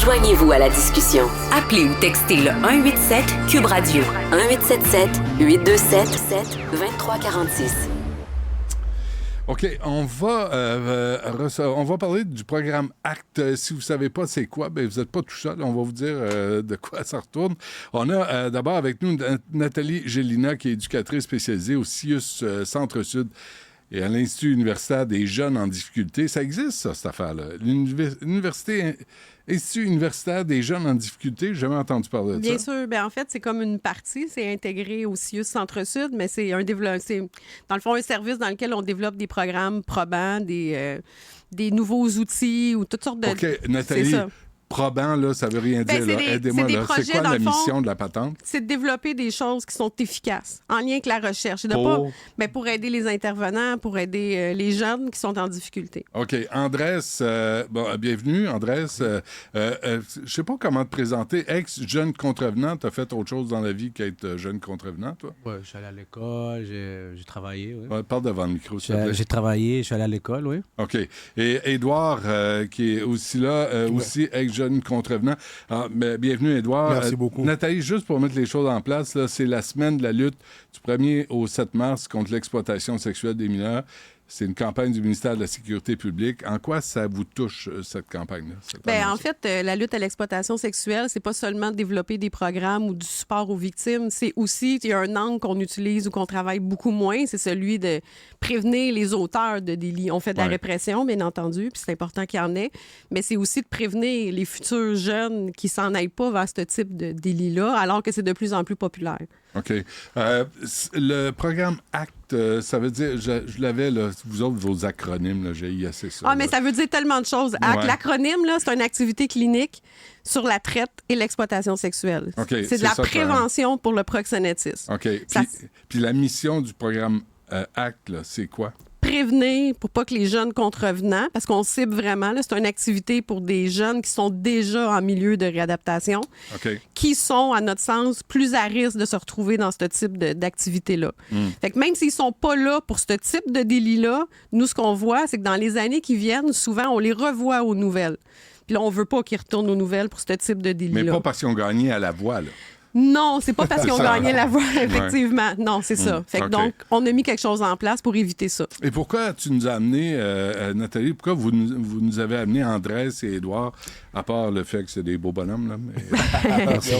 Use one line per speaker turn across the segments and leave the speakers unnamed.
Joignez-vous à la discussion. Appelez ou textez le 187 Cube Radio 1877-827-2346.
OK, on va parler du programme ACT. Si vous ne savez pas c'est quoi, ben vous n'êtes pas tout seul. On va vous dire de quoi ça retourne. On a d'abord avec nous Nathalie Gélina, qui est éducatrice spécialisée au CIUS Centre-Sud et à l'Institut universitaire des jeunes en difficulté. Ça existe, ça, cette affaire-là. Institut universitaire des jeunes en difficulté, j'ai jamais entendu parler de ça.
Bien sûr. Bien, en fait, c'est comme une partie. C'est intégré au CIUS Centre-Sud, mais c'est dans le fond, un service dans lequel on développe des programmes probants, des nouveaux outils ou toutes sortes de...
OK, Nathalie, probant, là, ça veut rien dire. Aidez-moi, là. C'est quoi la mission de la patente? C'est
de développer des choses qui sont efficaces, en lien avec la recherche. Pour aider les intervenants, pour aider les jeunes qui sont en difficulté.
OK. Andrés, bienvenue, Andrés. Je sais pas comment te présenter. Ex-jeune contrevenant, tu as fait autre chose dans la vie qu'être jeune contrevenant, toi?
Oui, je suis allé à l'école, j'ai travaillé. Oui.
Ouais, parle devant le micro, s'il te plaît.
J'ai travaillé, je suis allé à l'école, oui.
OK. Et Édouard, qui est aussi là, aussi ex-jeune contrevenant. Mais bienvenue, Édouard.
Merci beaucoup.
Nathalie, juste pour mettre les choses en place, là, c'est la semaine de la lutte du 1er au 7 mars contre l'exploitation sexuelle des mineurs. C'est une campagne du ministère de la Sécurité publique. En quoi ça vous touche, cette campagne-là?
En fait, la lutte à l'exploitation sexuelle, c'est pas seulement de développer des programmes ou du support aux victimes, c'est aussi, il y a un angle qu'on utilise ou qu'on travaille beaucoup moins, c'est celui de prévenir les auteurs de délits. On fait de la répression, bien entendu, puis c'est important qu'il y en ait, mais c'est aussi de prévenir les futurs jeunes qui s'en aillent pas vers ce type de délit-là, alors que c'est de plus en plus populaire.
OK. Le programme ACT, ça veut dire, je l'avais, là, vous autres, vos acronymes, là, j'ai assez ça.
Mais ça veut dire tellement de choses. ACT, l'acronyme, là, c'est une activité clinique sur la traite et l'exploitation sexuelle.
Okay,
c'est de la prévention pour le proxénétisme.
OK. Puis la mission du programme ACT, là, c'est quoi?
Prévenir pour pas que les jeunes contrevenants, parce qu'on cible vraiment, là, c'est une activité pour des jeunes qui sont déjà en milieu de réadaptation, qui sont, à notre sens, plus à risque de se retrouver dans ce type d'activité-là. Fait que même s'ils sont pas là pour ce type de délit-là, nous, ce qu'on voit, c'est que dans les années qui viennent, souvent, on les revoit aux nouvelles. Puis là, on veut pas qu'ils retournent aux nouvelles pour ce type de délit-là.
Mais pas parce qu'ils ont gagné à la voix, là.
Non, c'est pas parce qu'ils ont gagné la voix, effectivement. Non, c'est ça. Fait que donc, on a mis quelque chose en place pour éviter ça.
Et pourquoi tu nous as amené, Nathalie, pourquoi vous nous avez amené Andrés et Édouard, à part le fait que c'est des beaux bonhommes, là?
Merci.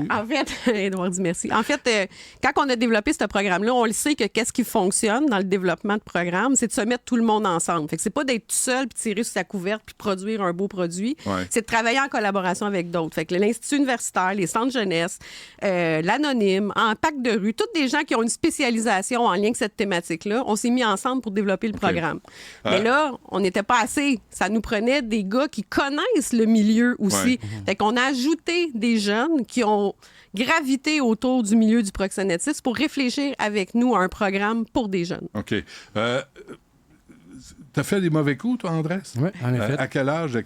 En fait, Édouard dit merci. En fait, quand on a développé ce programme-là, on le sait que qu'est-ce qui fonctionne dans le développement de programme, c'est de se mettre tout le monde ensemble. Fait que c'est pas d'être tout seul puis tirer sur sa couverte puis produire un beau produit. C'est de travailler en collaboration avec d'autres. Fait que l'Institut universitaire, les centres jeunesse, l'Anonyme, Impact de rue, toutes des gens qui ont une spécialisation en lien avec cette thématique-là, on s'est mis ensemble pour développer le programme. Mais là, on n'était pas assez. Ça nous prenait des gars qui connaissent le milieu aussi. Fait qu'on a ajouté des jeunes qui ont gravité autour du milieu du proxénétisme pour réfléchir avec nous à un programme pour des jeunes.
OK. T'as fait des mauvais coups, toi, Andrés?
Oui, en effet.
À quel âge?
À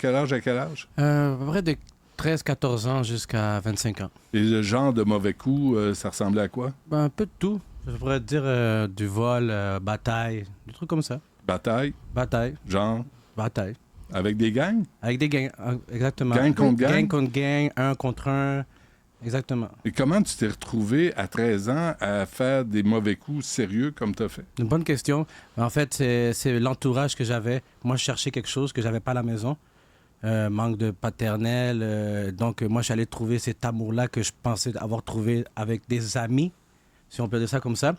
peu près de 13-14 ans jusqu'à 25 ans.
Et le genre de mauvais coups, ça ressemblait à quoi?
Un peu de tout. Je pourrais dire du vol, bataille, des trucs comme ça.
Bataille? Genre?
Bataille.
Avec des gangs?
Avec des gangs, exactement.
Gang contre gang?
Gang contre gang, un contre un. Exactement.
Et comment tu t'es retrouvé à 13 ans à faire des mauvais coups sérieux comme tu as fait?
Une bonne question. En fait, c'est l'entourage que j'avais. Moi, je cherchais quelque chose que j'avais pas à la maison. Manque de paternel. Donc, moi, j'allais trouver cet amour-là que je pensais avoir trouvé avec des amis, si on peut dire ça comme ça.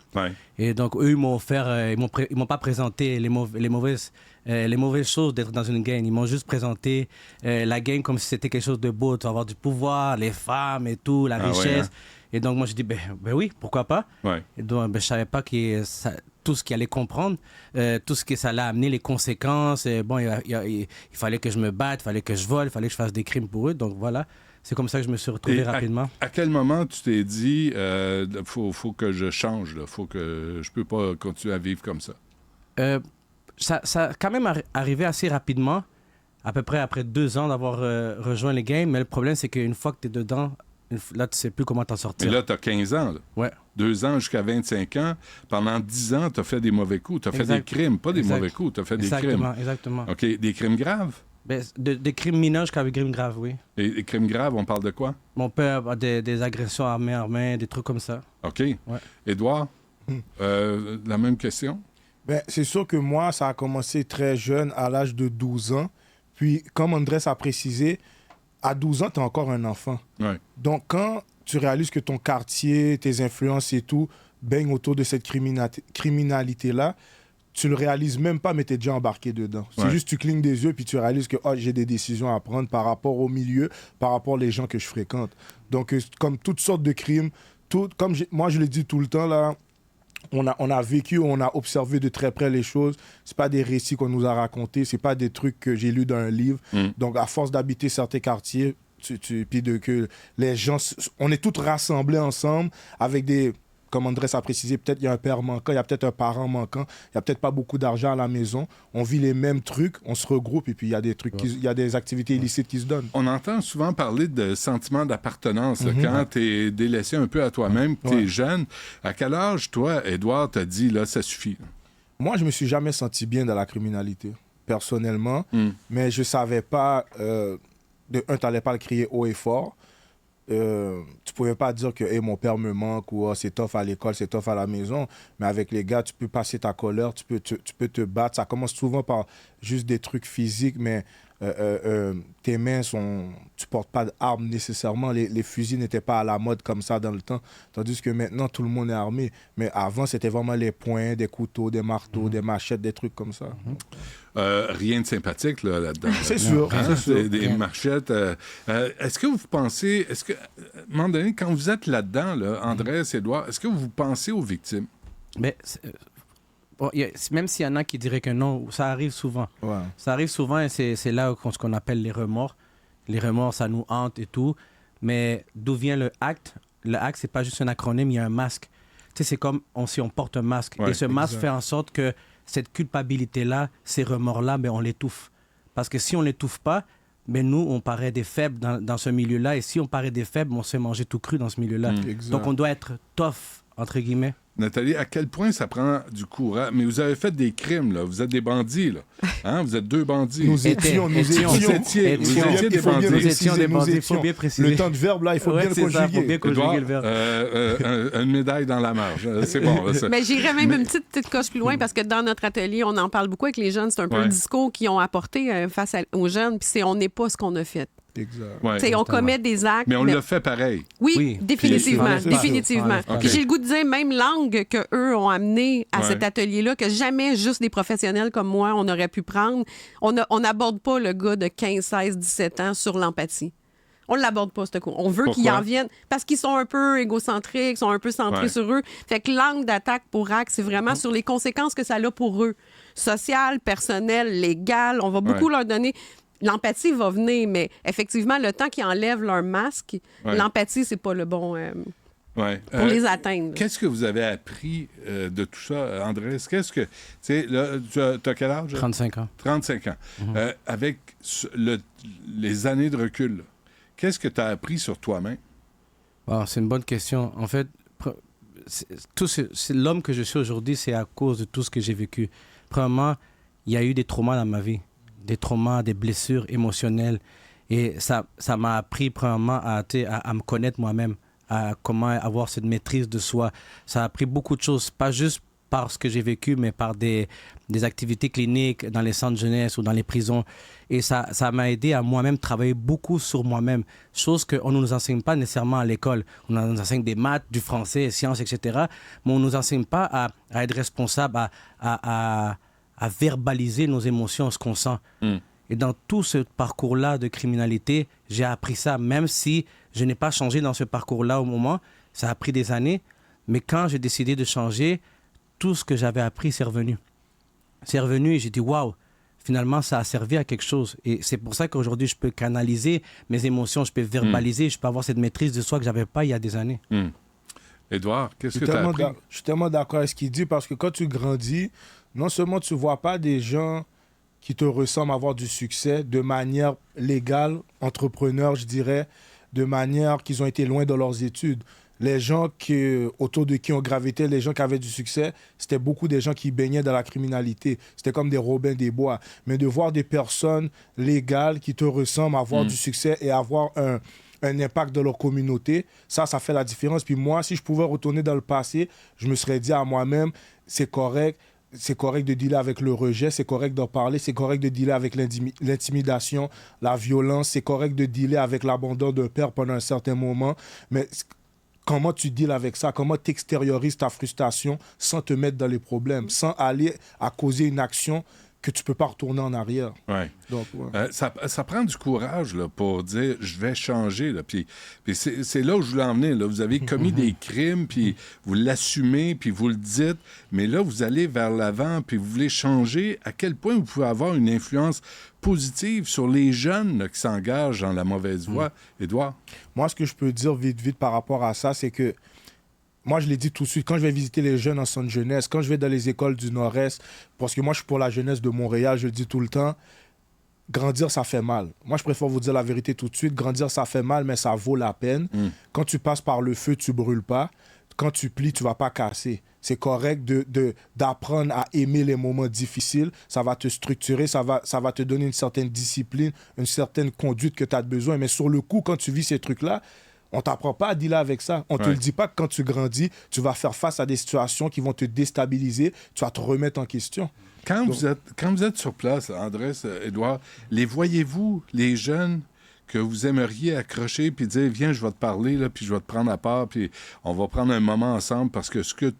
Et donc, eux, ils m'ont offert, ils m'ont pas présenté les mauvaises choses d'être dans une gang. Ils m'ont juste présenté la gang comme si c'était quelque chose de beau, avoir du pouvoir, les femmes et tout, la richesse. Et donc, moi, je dis, ben oui, pourquoi pas? Et donc, je savais pas tout ce qu'il allait comprendre, tout ce que ça allait amener, les conséquences. Il fallait que je me batte, il fallait que je vole, il fallait que je fasse des crimes pour eux. Donc, voilà. C'est comme ça que je me suis retrouvé rapidement.
À quel moment tu t'es dit, faut que je change, là, faut que je peux pas continuer à vivre comme ça?
Ça a quand même arrivé assez rapidement, à peu près après 2 ans d'avoir rejoint les gangs. Mais le problème, c'est qu'une fois que tu es dedans, là, tu sais plus comment t'en sortir.
Mais là, tu as 15 ans. Là.
Ouais.
2 ans jusqu'à 25 ans. Pendant 10 ans, tu as fait des mauvais coups. Tu as fait des crimes, pas des mauvais coups. Tu as fait des crimes.
Exactement.
OK. Des crimes graves?
Des crimes mineurs jusqu'à des crimes graves, oui.
Et crimes graves, on parle de quoi?
Mon père a des agressions armées, des trucs comme ça.
OK.
Ouais.
Édouard, la même question?
C'est sûr que moi, ça a commencé très jeune, à l'âge de 12 ans. Puis, comme Andrés a précisé, à 12 ans, tu es encore un enfant.
Ouais.
Donc, quand tu réalises que ton quartier, tes influences et tout baignent autour de cette criminalité-là, tu le réalises même pas, mais tu es déjà embarqué dedans. C'est juste tu clignes des yeux puis tu réalises que j'ai des décisions à prendre par rapport au milieu, par rapport aux gens que je fréquente. Donc, comme toutes sortes de crimes, moi, je le dis tout le temps, là, on a vécu, on a observé de très près les choses. C'est pas des récits qu'on nous a racontés, c'est pas des trucs que j'ai lus dans un livre. Donc, à force d'habiter certains quartiers, puis que les gens, on est tous rassemblés ensemble avec des... Comme Andrés a précisé, peut-être il y a un père manquant, il y a peut-être un parent manquant, il n'y a peut-être pas beaucoup d'argent à la maison. On vit les mêmes trucs, on se regroupe et puis il y a des trucs, il y a des activités illicites qui se donnent.
On entend souvent parler de sentiment d'appartenance quand tu es délaissé un peu à toi-même, tu es jeune. À quel âge, toi, Édouard, t'as dit, là, ça suffit?
Moi, je me suis jamais senti bien dans la criminalité, personnellement, mais je savais pas, tu n'allais pas le crier haut et fort. Tu pouvais pas dire que mon père me manque ou c'est tough à l'école, c'est tough à la maison. Mais avec les gars, tu peux passer ta colère, tu peux te battre. Ça commence souvent par juste des trucs physiques, mais tes mains tu portes pas d'armes nécessairement. Les fusils n'étaient pas à la mode comme ça dans le temps. Tandis que maintenant, tout le monde est armé. Mais avant, c'était vraiment les poings, des couteaux, des marteaux, des machettes, des trucs comme ça.
Rien de sympathique là-dedans.
C'est sûr.
C'est sûr. Des machettes. Est-ce que vous pensez... à un moment donné, quand vous êtes là-dedans, là, Andrés, Édouard, est-ce que vous pensez aux victimes?
Mais même s'il y en a qui diraient que non, ça arrive souvent.
Ouais.
Ça arrive souvent et c'est là ce qu'on appelle les remords. Les remords, ça nous hante et tout. Mais d'où vient le acte? Le acte, c'est pas juste un acronyme, il y a un masque. Tu sais, c'est comme si on porte un masque.
Ouais,
et ce masque
exact.
fait en sorte que cette culpabilité-là, ces remords-là, on l'étouffe. Parce que si on l'étouffe pas, nous, on paraît des faibles dans ce milieu-là. Et si on paraît des faibles, on se fait manger tout cru dans ce milieu-là. Donc, on doit être tough, entre guillemets.
Nathalie, à quel point ça prend du courage? Mais vous avez fait des crimes, là. Vous êtes des bandits, là. Hein? Vous êtes deux bandits.
Nous étions des bandits.
Nous étions des bandits, il faut bien préciser.
Le temps de verbe, là, il faut bien le conjuguer.
Il faut bien conjuguer le verbe.
Une médaille dans la marge. C'est bon.
Mais j'irais même une petite coche plus loin parce que dans notre atelier, on en parle beaucoup avec les jeunes. C'est un peu le discours qu'ils ont apporté face aux jeunes. Puis c'est on n'est pas ce qu'on a fait.
Exact.
Ouais.
On commet des actes.
Mais on l'a fait pareil.
Oui, définitivement.
Puis,
définitivement.
Okay.
Puis j'ai le goût de dire, même l'angle qu'eux ont amené à cet atelier-là, que jamais juste des professionnels comme moi, on aurait pu prendre. On n'aborde pas le gars de 15, 16, 17 ans sur l'empathie. On ne l'aborde pas, ce coup. On veut qu'ils en viennent parce qu'ils sont un peu égocentriques, sont un peu centrés sur eux. Fait que l'angle d'attaque pour ACT, c'est vraiment sur les conséquences que ça a pour eux. Sociales, personnelles, légales. On va beaucoup leur donner... L'empathie va venir, mais effectivement, le temps qu'ils enlèvent leur masque, l'empathie, c'est pas le bon pour les atteindre.
Qu'est-ce que vous avez appris de tout ça, Andrés? Qu'est-ce que... Tu sais, là, tu as quel âge?
35 ans.
35 ans. Avec les années de recul, là, qu'est-ce que tu as appris sur toi-même?
C'est une bonne question. En fait, l'homme que je suis aujourd'hui, c'est à cause de tout ce que j'ai vécu. Premièrement, il y a eu des traumas dans ma vie. Des traumas, des blessures émotionnelles. Et ça m'a appris, premièrement, à me connaître moi-même, à comment avoir cette maîtrise de soi. Ça a appris beaucoup de choses, pas juste par ce que j'ai vécu, mais par des activités cliniques dans les centres de jeunesse ou dans les prisons. Et ça m'a aidé à moi-même travailler beaucoup sur moi-même, chose qu'on ne nous enseigne pas nécessairement à l'école. On nous enseigne des maths, du français, sciences, etc. Mais on ne nous enseigne pas à être responsable, à verbaliser nos émotions, ce qu'on sent. Et dans tout ce parcours-là de criminalité, j'ai appris ça, même si je n'ai pas changé dans ce parcours-là au moment. Ça a pris des années. Mais quand j'ai décidé de changer, tout ce que j'avais appris, c'est revenu. C'est revenu et j'ai dit, waouh, finalement, ça a servi à quelque chose. Et c'est pour ça qu'aujourd'hui, je peux canaliser mes émotions, je peux verbaliser, je peux avoir cette maîtrise de soi que je n'avais pas il y a des années.
Édouard, qu'est-ce que tu as appris?
Je suis tellement d'accord avec ce qu'il dit parce que quand tu grandis, non seulement tu ne vois pas des gens qui te ressemblent avoir du succès de manière légale, entrepreneur, je dirais, de manière qu'ils ont été loin de leurs études. les gens autour de qui on gravitait, les gens qui avaient du succès, c'était beaucoup des gens qui baignaient dans la criminalité. C'était comme des Robins des Bois. Mais de voir des personnes légales qui te ressemblent, avoir du succès et avoir un impact dans leur communauté, ça fait la différence. Puis moi, si je pouvais retourner dans le passé, je me serais dit à moi-même, c'est correct de dealer avec le rejet, c'est correct d'en parler, c'est correct de dealer avec l'intimidation, la violence, c'est correct de dealer avec l'abandon d'un père pendant un certain moment, mais comment tu deals avec ça? Comment tu extériorises ta frustration sans te mettre dans les problèmes, sans aller à causer une action que tu peux pas retourner en arrière.
Ouais.
Donc,
ça prend du courage là, pour dire « je vais changer ». Puis c'est là où je voulais en venir. Là. Vous avez commis des crimes, puis vous l'assumez, puis vous le dites, mais là, vous allez vers l'avant, puis vous voulez changer. À quel point vous pouvez avoir une influence positive sur les jeunes là, qui s'engagent dans la mauvaise voie? Édouard?
Moi, ce que je peux dire vite par rapport à ça, c'est que moi, je l'ai dit tout de suite, quand je vais visiter les jeunes en centre jeunesse, quand je vais dans les écoles du Nord-Est, parce que moi, je suis pour la jeunesse de Montréal, je le dis tout le temps, grandir, ça fait mal. Moi, je préfère vous dire la vérité tout de suite. Grandir, ça fait mal, mais ça vaut la peine. Quand tu passes par le feu, tu brûles pas. Quand tu plies, tu vas pas casser. C'est correct d'apprendre à aimer les moments difficiles. Ça va te structurer, ça va te donner une certaine discipline, une certaine conduite que tu as besoin. Mais sur le coup, quand tu vis ces trucs-là, on t'apprend pas à dealer avec ça. On te le dit pas que quand tu grandis, tu vas faire face à des situations qui vont te déstabiliser, tu vas te remettre en question.
Quand vous êtes sur place, Andrés, Édouard, les voyez-vous, les jeunes que vous aimeriez accrocher puis dire « Viens, je vais te parler, là, puis je vais te prendre à part, puis on va prendre un moment ensemble parce que ce que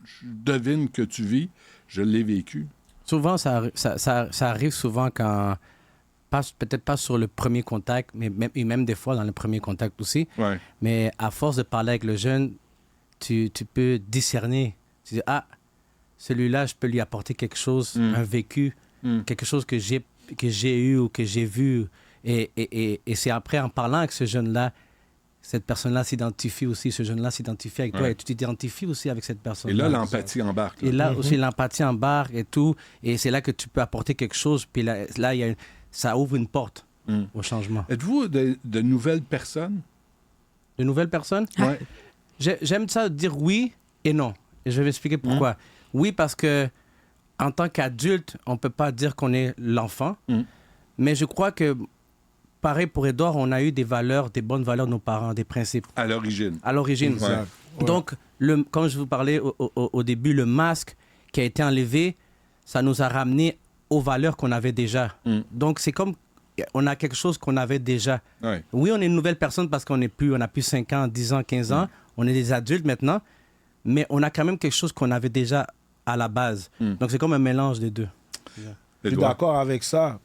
je devine que tu vis, je l'ai vécu. »
Souvent, ça arrive souvent quand... peut-être pas sur le premier contact, mais même des fois dans le premier contact aussi.
Ouais.
Mais à force de parler avec le jeune, tu peux discerner. Tu dis, celui-là, je peux lui apporter quelque chose, un vécu, quelque chose que j'ai eu ou que j'ai vu. Et c'est après, en parlant avec ce jeune-là, cette personne-là s'identifie aussi, ce jeune-là s'identifie avec toi et tu t'identifies aussi avec cette personne-là.
Et là, l'empathie embarque.
Et là aussi, l'empathie embarque et tout. Et c'est là que tu peux apporter quelque chose. Puis là il y a ça ouvre une porte au changement.
Êtes-vous de nouvelles personnes?
De nouvelles personnes?
Ouais.
J'aime ça dire oui et non. Et je vais expliquer pourquoi. Oui, parce que en tant qu'adulte, on ne peut pas dire qu'on est l'enfant. Mais je crois que, pareil pour Édouard, on a eu des valeurs, des bonnes valeurs de nos parents, des principes.
À l'origine.
À l'origine.
Ouais.
Donc, comme je vous parlais au début, le masque qui a été enlevé, ça nous a ramené aux valeurs qu'on avait déjà. Donc, c'est comme on a quelque chose qu'on avait déjà.
Ouais.
Oui, on est une nouvelle personne parce qu'on n'a plus 5 ans, 10 ans, 15 ans. On est des adultes maintenant, mais on a quand même quelque chose qu'on avait déjà à la base. Donc, c'est comme un mélange des deux.
Je suis d'accord avec ça.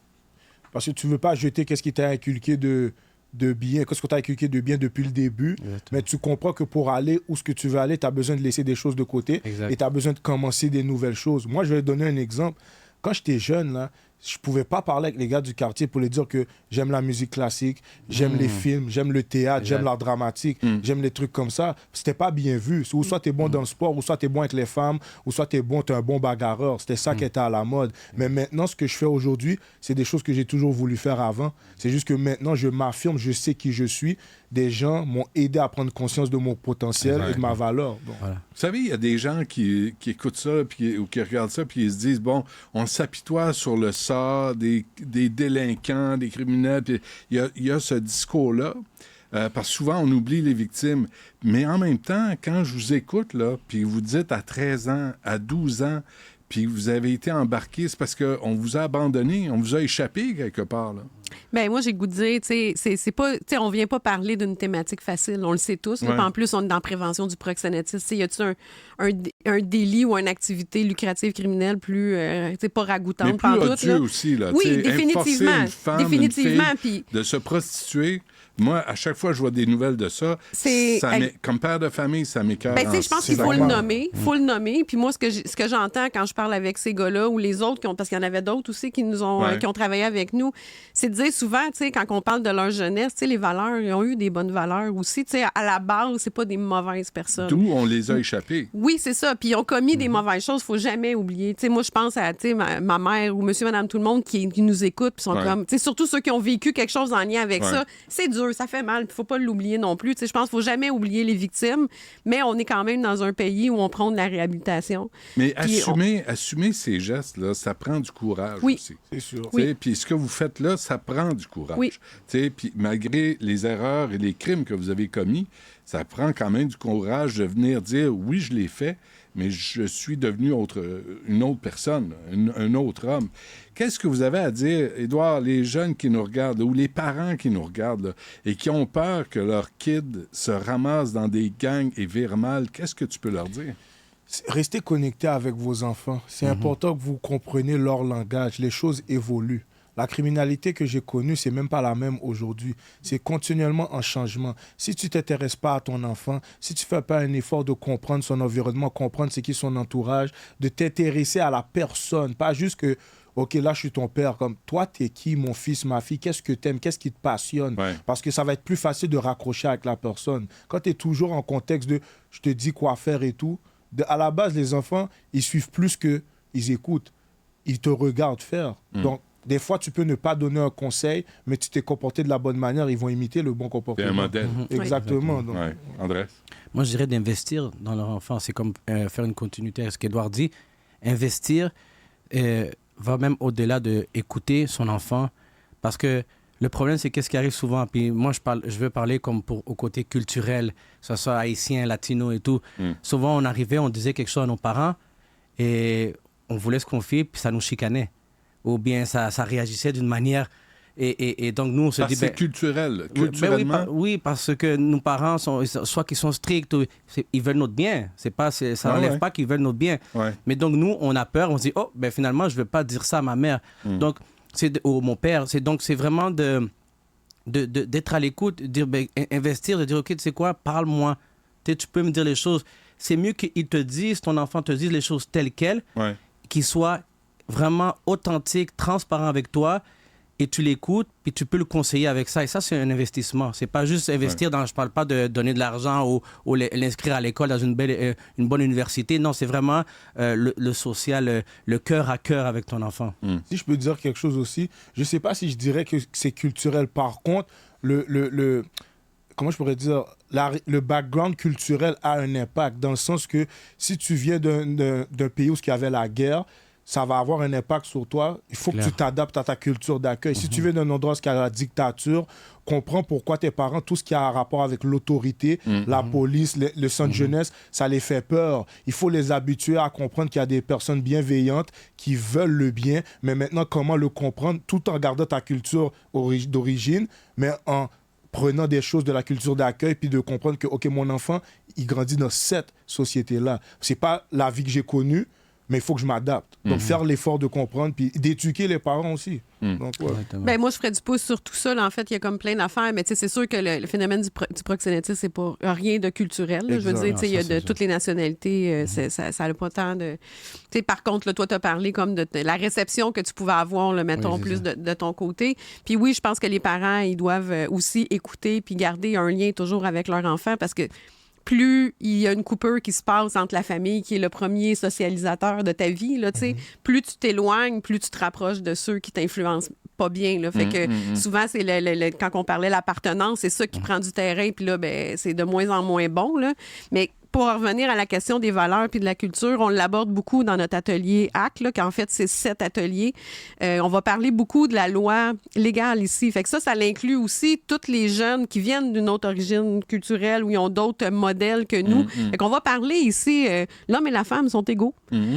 Parce que tu ne veux pas jeter qu'est-ce qui t'a inculqué de bien, qu'est-ce que tu as inculqué de bien depuis le début. Exactement. Mais tu comprends que pour aller où ce que tu veux aller, tu as besoin de laisser des choses de côté. Et tu as besoin de commencer des nouvelles choses. Moi, je vais te donner un exemple. Quand j'étais jeune, là, je pouvais pas parler avec les gars du quartier pour les dire que j'aime la musique classique, j'aime les films, j'aime le théâtre, j'aime l'art dramatique, j'aime les trucs comme ça. C'était pas bien vu. Ou soit tu es bon dans le sport, ou soit tu es bon avec les femmes, ou soit tu es un bon bagarreur. C'était ça qui était à la mode. Mais maintenant, ce que je fais aujourd'hui, c'est des choses que j'ai toujours voulu faire avant. C'est juste que maintenant, je m'affirme, je sais qui je suis. Des gens m'ont aidé à prendre conscience de mon potentiel et de ma valeur. Bon. Voilà.
Vous savez, il y a des gens qui écoutent ça ou qui regardent ça puis ils se disent, bon, on s'apitoie sur le sort des délinquants, des criminels. Puis il y a ce discours-là. Parce que souvent, on oublie les victimes. Mais en même temps, quand je vous écoute, là, puis vous dites à 13 ans, à 12 ans, puis vous avez été embarqué, c'est parce qu'on vous a abandonné, on vous a échappé quelque part, là.
Bien, moi, j'ai le goût de dire, c'est pas, on vient pas parler d'une thématique facile, on le sait tous. Là, en plus, on est dans la prévention du proxénétisme. Y a-t-il un délit ou une activité lucrative criminelle plus, pas ragoûtante?
Mais plus odieux aussi, là.
Oui, définitivement.
Une femme,
définitivement.
Une fille, de se prostituer. Moi, à chaque fois que je vois des nouvelles de ça, comme père de famille, ça m'écoeure.
Ben, je pense qu'il faut le nommer. Faut le nommer. Puis moi, ce que j'entends quand je parle avec ces gars-là ou les autres, parce qu'il y en avait d'autres aussi qui nous ont qui ont travaillé avec nous, c'est de dire souvent, tu sais, quand on parle de leur jeunesse, tu sais, les valeurs, ils ont eu des bonnes valeurs aussi. Tu sais, à la base, c'est pas des mauvaises personnes.
D'où on les a échappés.
Oui, c'est ça. Puis ils ont commis des mauvaises choses, faut jamais oublier. Tu sais, moi, je pense à ma mère ou monsieur, madame, tout le monde qui nous écoute, puis sont comme, tu sais, surtout ceux qui ont vécu quelque chose en lien avec ça. C'est dur, ça fait mal, faut pas l'oublier non plus. Tu sais, je pense qu'il faut jamais oublier les victimes, mais on est quand même dans un pays où on prend de la réhabilitation.
Mais assumer ces gestes-là, ça prend du courage aussi.
C'est sûr.
Puis ce que vous faites là, ça prend du courage.
Oui.
Puis malgré les erreurs et les crimes que vous avez commis, ça prend quand même du courage de venir dire, oui, je l'ai fait, mais je suis devenu une autre personne, un autre homme. Qu'est-ce que vous avez à dire, Édouard, les jeunes qui nous regardent, là, ou les parents qui nous regardent, là, et qui ont peur que leur kid se ramasse dans des gangs et vire mal, qu'est-ce que tu peux leur dire?
Restez connectés avec vos enfants. C'est important que vous compreniez leur langage. Les choses évoluent. La criminalité que j'ai connue, c'est même pas la même aujourd'hui. C'est continuellement en changement. Si tu t'intéresses pas à ton enfant, si tu fais pas un effort de comprendre son environnement, comprendre ce qui est son entourage, de t'intéresser à la personne, pas juste que OK, là, je suis ton père. Comme toi, t'es qui, mon fils, ma fille? Qu'est-ce que t'aimes? Qu'est-ce qui te passionne? Parce que ça va être plus facile de raccrocher avec la personne. Quand tu es toujours en contexte de je te dis quoi faire et tout, à la base, les enfants, ils suivent plus qu'ils écoutent. Ils te regardent faire. Donc, des fois, tu peux ne pas donner un conseil, mais tu t'es comporté de la bonne manière, ils vont imiter le bon comportement.
C'est un modèle.
Exactement.
Donc... Andrés?
Moi, je dirais d'investir dans leur enfant. C'est comme faire une continuité à ce qu'Édouard dit. Investir va même au-delà d'écouter son enfant. Parce que le problème, c'est qu'est-ce qui arrive souvent. Puis moi, je veux parler comme au côté culturel, que ce soit haïtien, latino et tout. Souvent, on arrivait, on disait quelque chose à nos parents et on voulait se confier, puis ça nous chicanait. Ou bien ça réagissait d'une manière... Et donc, nous, on se dit...
c'est culturel. Culturellement?
Oui, parce que nos parents, soit qu'ils sont stricts, ils veulent notre bien. Ça n'enlève pas qu'ils veulent notre bien. Mais donc, nous, on a peur. On se dit, finalement, je ne vais pas dire ça à ma mère. Donc, ou mon père. C'est vraiment d'être à l'écoute, de dire, investir, de dire, OK, tu sais quoi, parle-moi. Tu peux me dire les choses. C'est mieux qu'ils te disent, ton enfant te dise les choses telles quelles, qu'il soit vraiment authentique, transparent avec toi, et tu l'écoutes, puis tu peux le conseiller avec ça. Et ça, c'est un investissement. C'est pas juste investir dans... Je parle pas de donner de l'argent ou l'inscrire à l'école dans une bonne université. Non, c'est vraiment le social, le cœur à cœur avec ton enfant.
Si je peux dire quelque chose aussi, je sais pas si je dirais que c'est culturel. Par contre, comment je pourrais dire, le background culturel a un impact, dans le sens que si tu viens d'un pays où il y avait la guerre, ça va avoir un impact sur toi. Il faut que tu t'adaptes à ta culture d'accueil. Si tu viens d'un endroit où il y a la dictature, comprends pourquoi tes parents, tout ce qui a un rapport avec l'autorité, la police, le centre jeunesse, ça les fait peur. Il faut les habituer à comprendre qu'il y a des personnes bienveillantes qui veulent le bien, mais maintenant, comment le comprendre tout en gardant ta culture d'origine, mais en prenant des choses de la culture d'accueil, puis de comprendre que, OK, mon enfant, il grandit dans cette société-là. C'est pas la vie que j'ai connue, mais il faut que je m'adapte. Donc, faire l'effort de comprendre, puis d'éduquer les parents aussi. Donc,
moi, je ferais du pouce sur tout ça. Là. En fait, il y a comme plein d'affaires, mais c'est sûr que le phénomène du proxénétisme, c'est pas rien de culturel. Je veux dire, il y a de toutes les nationalités, ça n'a pas tant de... Par contre, là, toi, tu as parlé comme de la réception que tu pouvais avoir, là, mettons, plus de ton côté. Puis oui, je pense que les parents, ils doivent aussi écouter puis garder un lien toujours avec leur enfant, parce que plus il y a une coupure qui se passe entre la famille, qui est le premier socialisateur de ta vie, là, plus tu t'éloignes, plus tu te rapproches de ceux qui t'influencent pas bien. Là. Fait que souvent, c'est quand on parlait de l'appartenance, c'est ça qui prend du terrain, puis là, c'est de moins en moins bon. Là. Mais pour revenir à la question des valeurs puis de la culture, on l'aborde beaucoup dans notre atelier ACT, là, qu'en fait, c'est 7 ateliers. On va parler beaucoup de la loi légale ici. Fait que ça l'inclut aussi tous les jeunes qui viennent d'une autre origine culturelle ou ils ont d'autres modèles que nous. Fait qu'on va parler ici, l'homme et la femme sont égaux.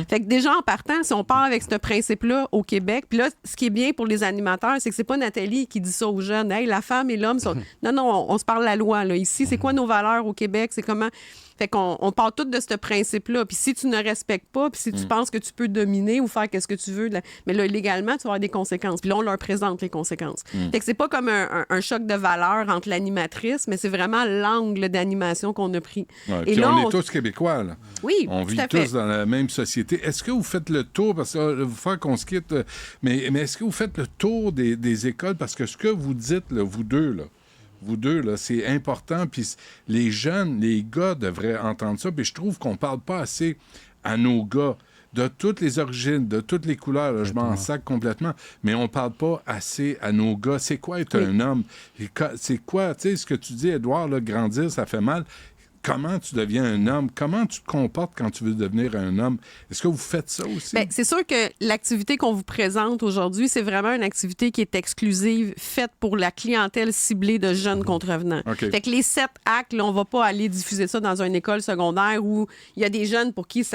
Fait que déjà, en partant, si on part avec ce principe-là au Québec, puis là, ce qui est bien pour les animateurs, c'est que c'est pas Nathalie qui dit ça aux jeunes. Hey, la femme et l'homme sont... Non, on se parle de la loi, là. Ici, c'est quoi nos valeurs au Québec? C'est comment... Fait qu'on on part tous de ce principe-là. Puis si tu ne respectes pas, puis si tu penses que tu peux dominer ou faire qu'est-ce que tu veux, mais là, légalement, tu vas avoir des conséquences. Puis là, on leur présente les conséquences. Fait que c'est pas comme un choc de valeur entre l'animatrice, mais c'est vraiment l'angle d'animation qu'on a pris.
Ouais,
et
puis
là,
on est tous québécois, là.
Oui,
on
tout
vit
à fait.
tous dans la même société. Est-ce que vous faites le tour, parce que vous faire qu'on se quitte, mais est-ce que vous faites le tour des écoles? Parce que ce que vous dites, là, vous deux, là, c'est important. Puis les jeunes, les gars devraient entendre ça. Puis je trouve qu'on parle pas assez à nos gars de toutes les origines, de toutes les couleurs. Là, je m'en sac complètement. Mais on parle pas assez à nos gars. C'est quoi être un homme? C'est quoi, tu sais, ce que tu dis, Édouard, là, grandir, ça fait mal. Comment tu deviens un homme? Comment tu te comportes quand tu veux devenir un homme? Est-ce que vous faites ça aussi?
Bien, c'est sûr que l'activité qu'on vous présente aujourd'hui, c'est vraiment une activité qui est exclusive, faite pour la clientèle ciblée de jeunes contrevenants.
Okay.
Fait que les 7 actes, là, on va pas aller diffuser ça dans une école secondaire où il y a des jeunes pour qui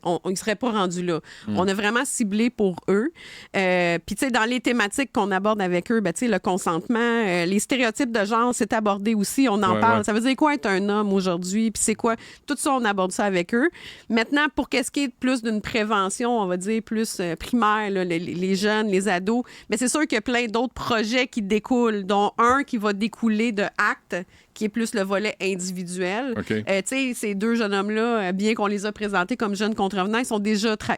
on ne serait pas rendu là. On a vraiment ciblé pour eux. Puis, tu sais, dans les thématiques qu'on aborde avec eux, ben, tu sais, le consentement, les stéréotypes de genre, c'est abordé aussi. On en parle. Ouais. Ça veut dire quoi être un homme aujourd'hui? Puis c'est quoi? Tout ça, on aborde ça avec eux. Maintenant, pour qu'est-ce qui est plus d'une prévention, on va dire plus primaire, là, les jeunes, les ados, mais c'est sûr qu'il y a plein d'autres projets qui découlent, dont un qui va découler de Acte, qui est plus le volet individuel.
Okay.
Tu sais, ces 2 jeunes hommes-là, bien qu'on les a présentés comme jeunes contrevenants,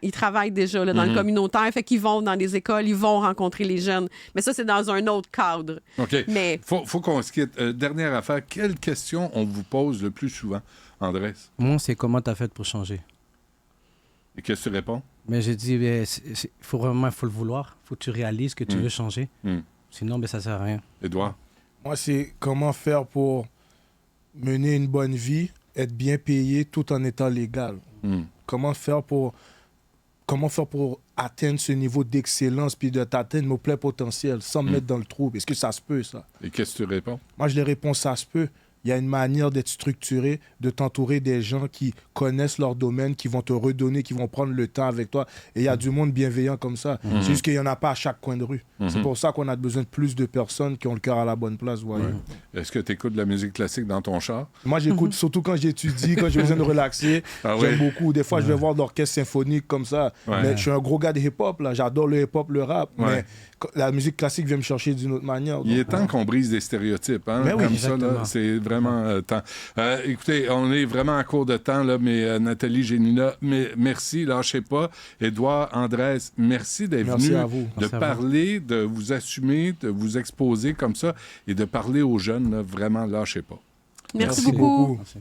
ils travaillent déjà là, dans le communautaire, fait qu'ils vont dans les écoles, ils vont rencontrer les jeunes. Mais ça, c'est dans un autre cadre.
OK.
Mais...
Faut qu'on se quitte. Dernière affaire, quelle question on vous pose le plus souvent, Andrés?
Moi, c'est comment tu as fait pour changer?
Et qu'est-ce que tu réponds?
Mais j'ai dit, il faut le vouloir. Il faut que tu réalises que tu veux changer. Sinon, ça ne sert à rien.
Édouard?
Moi, c'est comment faire pour mener une bonne vie, être bien payé tout en étant légal. Comment faire pour atteindre ce niveau d'excellence puis de t'atteindre mon plein potentiel sans me mettre dans le trou? Est-ce que ça se peut, ça?
Et qu'est-ce que tu réponds?
Moi, je les réponds, ça se peut. Il y a une manière d'être structuré, de t'entourer des gens qui connaissent leur domaine, qui vont te redonner, qui vont prendre le temps avec toi. Et il y a du monde bienveillant comme ça. C'est juste qu'il n'y en a pas à chaque coin de rue. C'est pour ça qu'on a besoin de plus de personnes qui ont le cœur à la bonne place. Voyez.
Est-ce que tu écoutes de la musique classique dans ton char?
Moi, j'écoute surtout quand j'étudie, quand j'ai besoin de relaxer. J'aime beaucoup. Des fois, je vais voir l'orchestre symphonique comme ça. Mais je suis un gros gars de hip-hop. Là. J'adore le hip-hop, le rap. Mais la musique classique vient me chercher d'une autre manière. Donc,
il est temps qu'on brise des stéréotypes. Hein?
Mais oui,
comme ça, là, c'est vraiment temps. Écoutez, on est vraiment en cours de temps, là, mais Nathalie, Génina, merci, lâchez pas. Édouard, Andrés, merci d'être venu, de parler, de vous assumer, de vous exposer comme ça et de parler aux jeunes. Là, vraiment, lâchez pas.
Merci beaucoup.
Merci.